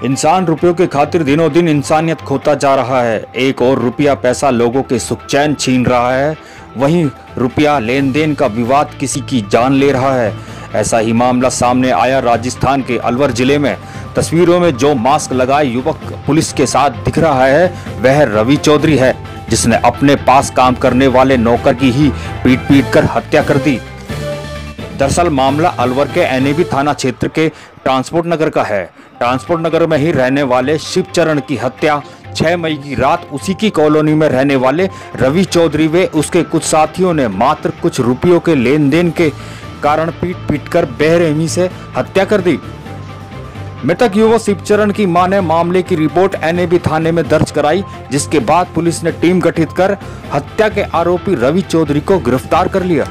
इंसान रुपयों के खातिर दिनों दिन इंसानियत खोता जा रहा है। एक और रुपया पैसा लोगों के सुख चैन छीन रहा है, वहीं रुपया लेन देन का विवाद किसी की जान ले रहा है। ऐसा ही मामला सामने आया राजस्थान के अलवर जिले में। तस्वीरों में जो मास्क लगाए युवक पुलिस के साथ दिख रहा है वह रवि चौधरी है, जिसने अपने पास काम करने वाले नौकर की ही पीट कर हत्या कर दी। दरअसल मामला अलवर के एनएबी थाना क्षेत्र के ट्रांसपोर्ट नगर का है। ट्रांसपोर्ट नगर में ही रहने वाले शिवचरण की हत्या 6 मई की रात उसी की कॉलोनी में रहने वाले रवि चौधरी व उसके कुछ साथियों ने मात्र कुछ रुपयों के लेन देन के कारण पीट कर बेरहमी से हत्या कर दी। मृतक युवक शिवचरण की मां ने मामले की रिपोर्ट एनएबी थाने में दर्ज कराई, जिसके बाद पुलिस ने टीम गठित कर हत्या के आरोपी रवि चौधरी को गिरफ्तार कर लिया।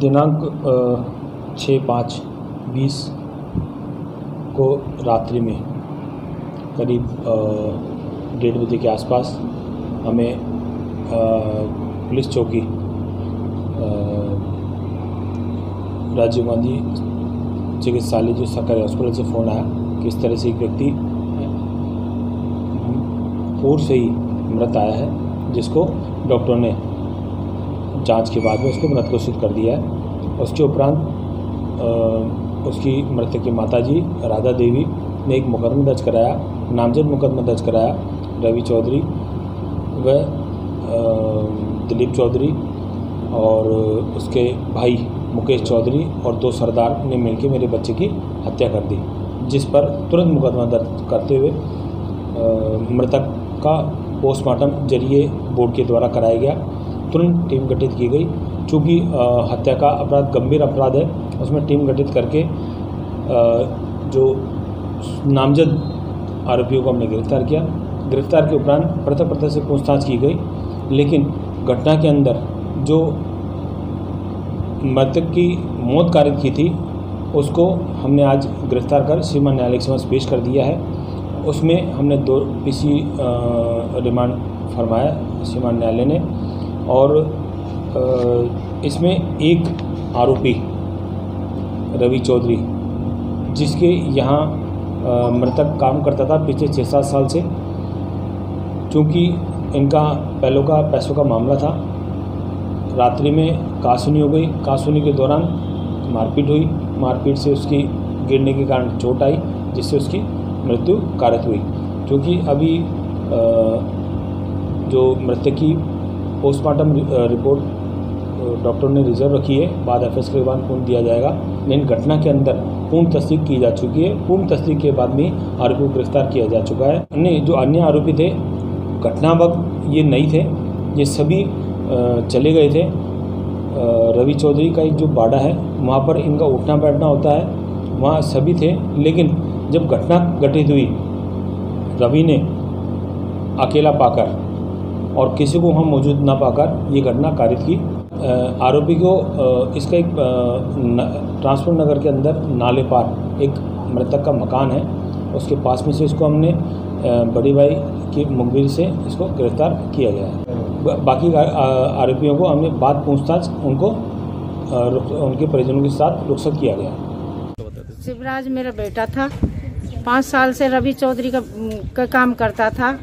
दिनांक 6/5/20 को रात्रि में करीब 1:30 बजे के आसपास हमें पुलिस चौकी राजीव गांधी चिकित्सालय जो सरकारी हॉस्पिटल से फ़ोन आया कि इस तरह से एक व्यक्ति पूर्व से ही मृत आया है, जिसको डॉक्टर ने जांच के बाद में उसको मृत घोषित कर दिया है। उसके उपरांत उसकी मृतक की माताजी राधा देवी ने एक मुकदमा दर्ज कराया, नामजद मुकदमा दर्ज कराया। रवि चौधरी व दिलीप चौधरी और उसके भाई मुकेश चौधरी और 2 सरदार ने मिलकर मेरे बच्चे की हत्या कर दी, जिस पर तुरंत मुकदमा दर्ज करते हुए मृतक का पोस्टमार्टम जरिए बोर्ड के द्वारा कराया गया। तुरंत टीम गठित की गई। चूँकि हत्या का अपराध गंभीर अपराध है, उसमें टीम गठित करके जो नामजद आरोपियों को हमने गिरफ्तार किया। गिरफ्तार के उपरांत पृथक से पूछताछ की गई, लेकिन घटना के अंदर जो मृतक की मौत कारित की थी उसको हमने आज गिरफ्तार कर श्रीमान न्यायालय के समक्ष पेश कर दिया है। उसमें हमने 2 PC रिमांड फरमाया श्रीमान न्यायालय ने, और इसमें एक आरोपी रवि चौधरी, जिसके यहाँ मृतक काम करता था पिछले 6-7 साल से। चूँकि इनका पहलों का पैसों का मामला था, रात्रि में कासुनी हो गई। कासुनी के दौरान मारपीट हुई, मारपीट से उसकी गिरने के कारण चोट आई, जिससे उसकी मृत्यु कारित हुई। क्योंकि अभी जो मृतक की पोस्टमार्टम रिपोर्ट डॉक्टर ने रिजर्व रखी है, बाद FS के बाद पूर्ण दिया जाएगा। लेकिन घटना के अंदर पूर्ण तस्दीक की जा चुकी है। पूर्ण तस्दीक के बाद में आरोपी को गिरफ्तार किया जा चुका है। जो अन्य आरोपी थे घटना वक्त ये नहीं थे, ये सभी चले गए थे। रवि चौधरी का एक जो बाड़ा है वहाँ पर इनका उठना बैठना होता है, वहाँ सभी थे। लेकिन जब घटना घटित हुई, रवि ने अकेला पाकर और किसी को हम मौजूद ना पाकर ये घटना कारित की। आरोपी को इसका एक ट्रांसपोर्ट नगर के अंदर नाले पार एक मृतक का मकान है, उसके पास में से इसको हमने बड़ी भाई की मुखबिर से इसको गिरफ्तार किया गया है। बाकी आरोपियों को हमने बाद पूछताछ उनको उनके परिजनों के साथ रुखसत किया गया। शिवराज मेरा बेटा था, 5 साल से रवि चौधरी का काम करता था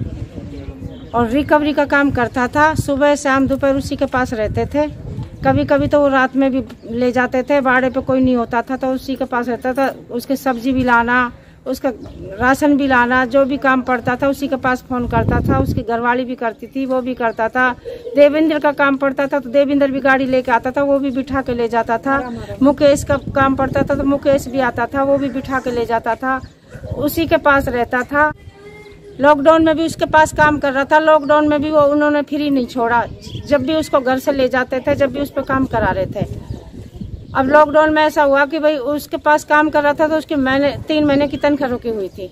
और रिकवरी का काम करता था। सुबह शाम दोपहर उसी के पास रहते थे। कभी कभी तो वो रात में भी ले जाते थे, बाड़े पे कोई नहीं होता था तो उसी के पास रहता था। उसके सब्जी भी लाना, उसका राशन भी लाना, जो भी काम पड़ता था उसी के पास फ़ोन करता था। उसकी घरवाली भी करती थी, वो भी करता था। देवेंद्र का काम पड़ता था तो देवेंद्र भी गाड़ी लेके आता था, वो भी बिठा के ले जाता था। मुकेश का काम पड़ता था तो मुकेश भी आता था, वो भी बिठा के ले जाता था। उसी के पास रहता था। लॉकडाउन में भी उसके पास काम कर रहा था। लॉकडाउन में भी वो उन्होंने फ्री नहीं छोड़ा, जब भी उसको घर से ले जाते थे, जब भी उस पर काम करा रहे थे। अब लॉकडाउन में ऐसा हुआ कि भाई उसके पास काम कर रहा था तो उसकी 3 महीने की तनख्वाह रुकी हुई थी।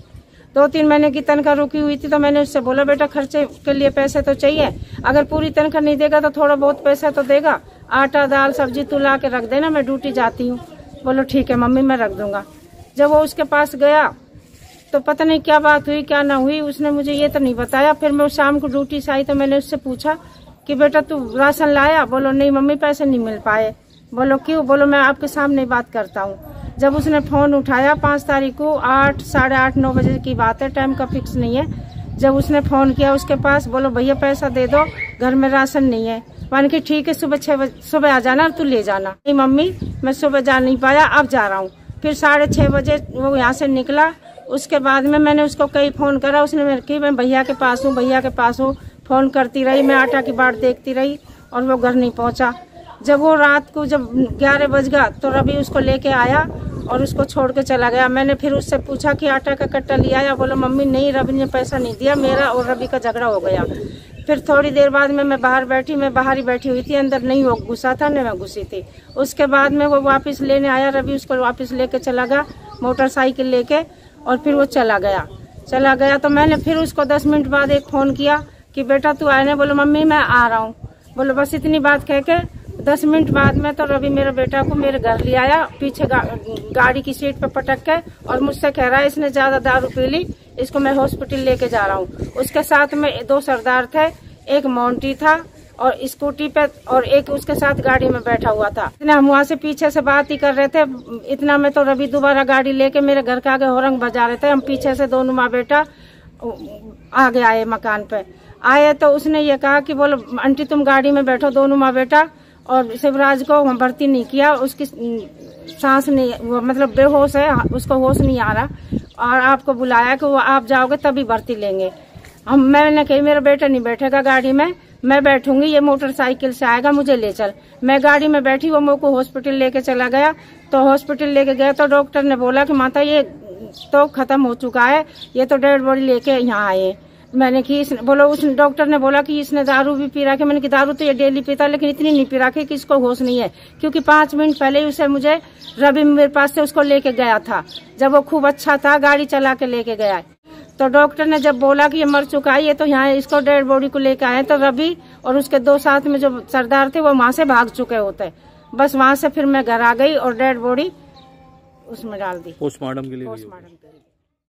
2-3 महीने की तनख्वाह रुकी हुई थी तो मैंने उससे बोला, बेटा खर्चे के लिए पैसे तो चाहिए, अगर पूरी तनख्वाह नहीं देगा तो थोड़ा बहुत पैसा तो देगा, आटा दाल सब्जी तू ला के रख देना, मैं ड्यूटी जाती हूँ। बोलो ठीक है मम्मी मैं रख दूंगा। जब वो उसके पास गया तो पता नहीं क्या बात हुई क्या ना हुई, उसने मुझे ये तो नहीं बताया। फिर मैं शाम को ड्यूटी से आई तो मैंने उससे पूछा कि बेटा तू राशन लाया? बोलो नहीं मम्मी पैसे नहीं मिल पाए। बोलो क्यों? बोलो मैं आपके सामने बात करता हूँ। जब उसने फोन उठाया 5 तारीख को 8, साढ़े 8, 9 बजे की बात है, टाइम का फिक्स नहीं है। जब उसने फोन किया उसके पास, बोलो भैया पैसा दे दो, घर में राशन नहीं है। मान के ठीक है सुबह 6 बजे सुबह आ जाना, तू ले जाना। नहीं मम्मी मैं सुबह जा नहीं पाया, अब जा रहा हूँ। फिर 6:30 बजे वो यहाँ से निकला। उसके बाद में मैंने उसको कई फोन करा, उसने मेरे की मैं भैया के पास हूँ, भैया के पास हूँ। फोन करती रही, मैं आटा की बाट देखती रही और वो घर नहीं पहुँचा। जब वो रात को जब 11 बज गया तो रवि उसको लेके आया और उसको छोड़ के चला गया। मैंने फिर उससे पूछा कि आटा का कट्टा लिया आया? बोलो मम्मी नहीं, रवि ने पैसा नहीं दिया, मेरा और रवि का झगड़ा हो गया। फिर थोड़ी देर बाद में मैं बाहर बैठी, मैं बाहर ही बैठी हुई थी, अंदर नहीं वो घुसा था न मैं घुसी थी। उसके बाद में वो वापस लेने आया, रवि उसको वापस लेके चला गया मोटरसाइकिल लेके, और फिर वो चला गया। तो मैंने फिर उसको 10 मिनट बाद एक फोन किया कि बेटा तू आए? बोलो मम्मी मैं आ रहा हूँ। बोलो बस इतनी बात कह के 10 मिनट बाद में तो रवि मेरे बेटा को मेरे घर ले आया, पीछे गाड़ी की सीट पे पटक के, और मुझसे कह रहा है इसने ज्यादा दारू पी ली, इसको मैं हॉस्पिटल लेके जा रहा हूँ। उसके साथ में 2 सरदार थे, एक मोंटी था और स्कूटी पे, और एक उसके साथ गाड़ी में बैठा हुआ था। हम वहाँ से पीछे से बात ही कर रहे थे, इतना में तो रवि दोबारा गाड़ी लेके मेरे घर के आगे होरंग बजा रहे थे। हम पीछे से दोनों माँ बेटा आगे आए, मकान पे आए तो उसने ये कहा कि बोलो आंटी तुम गाड़ी में बैठो दोनों माँ बेटा, और शिवराज को हम भर्ती नहीं किया, उसकी सांस नहीं, वो मतलब बेहोश है, उसको होश नहीं आ रहा, और आपको बुलाया कि वो आप जाओगे तभी भर्ती लेंगे। मैंने कही मेरा बेटा नहीं बैठेगा गाड़ी में, मैं बैठूंगी, ये मोटरसाइकिल से आएगा, मुझे ले चल। मैं गाड़ी में बैठी, वो मेरे को हॉस्पिटल लेके चला गया। तो हॉस्पिटल लेके गया तो डॉक्टर ने बोला कि माता ये तो खत्म हो चुका है, ये तो डेड बॉडी लेके यहाँ आए। मैंने कि उस डॉक्टर ने बोला कि इसने दारू भी पी रखी। मैंने कि दारू तो ये डेली पीता, लेकिन इतनी नहीं पी रखी कि इसको होश नहीं है, क्योंकि 5 मिनट पहले ही उसे मुझे रवि मेरे पास से उसको लेके गया था, जब वो खूब अच्छा था, गाड़ी चला के लेके गया। तो डॉक्टर ने जब बोला कि ये मर चुका है, ये तो यहाँ इसको डेड बॉडी को लेके आए, तो रवि और उसके 2 साथ में जो सरदार थे वो वहां से भाग चुके होते। बस वहां से फिर मैं घर आ गई और डेड बॉडी उसमें डाल दी पोस्टमार्टम के लिए।